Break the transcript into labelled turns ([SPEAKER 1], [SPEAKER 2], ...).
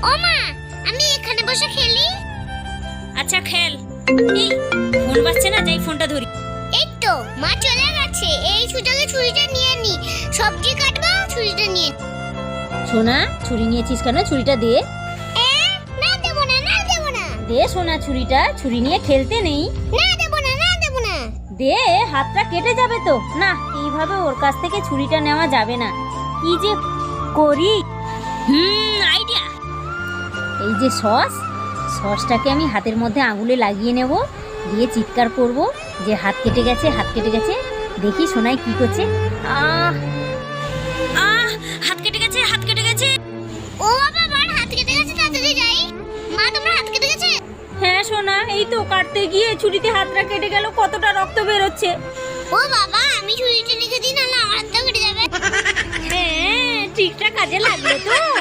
[SPEAKER 1] ও মা, আমি এখানে বসে খেলি।
[SPEAKER 2] আচ্ছা খেল। এই ফোন বাজছে না, যাই ফোনটা ধরি।
[SPEAKER 1] এই তো মা চলে গেছে, এই সুযোগে ছুরিটা নিয়ে নি। সবজি কাটবো, ছুরিটা নিয়ে।
[SPEAKER 2] সোনা, ছুরি নিয়েছিস কেন? ছুরিটা দে।
[SPEAKER 1] না দেবো না, না দেবো না।
[SPEAKER 2] দে সোনা ছুরিটা, ছুরি নিয়ে খেলতে নেই।
[SPEAKER 1] না দেবো না, না দেবো না।
[SPEAKER 2] দে, হাতটা কেটে যাবে তো। না, এইভাবে ওর কাছ থেকে ছুরিটা নেওয়া যাবে না। কি যে করি। আইডিয়া। এই যে সসটাকে আমি হাতের মধ্যে আঙুলে লাগিয়ে নেব, দিয়ে চিৎকার করব যে হাত কেটে গেছে, হাত কেটে গেছে। দেখি সোনাই কি করছে। আহ আহ হাত কেটে গেছে, হাত কেটে গেছে।
[SPEAKER 1] ও বাবা, আমার হাত কেটে গেছে, তাড়াতাড়ি যাই। মা, তোমার হাত কেটে গেছে?
[SPEAKER 2] হ্যাঁ সোনা, এই তো কাটতে গিয়ে ছুরিতে হাতটা কেটে গেল, কতটা রক্ত বেরোচ্ছে।
[SPEAKER 1] ও বাবা, আমি ছুরিটা রেখে দিই, নাহলে আমার হাতটা কেটে যাবে।
[SPEAKER 2] হ্যাঁ, ঠিকঠাক কাজে লাগলো তো।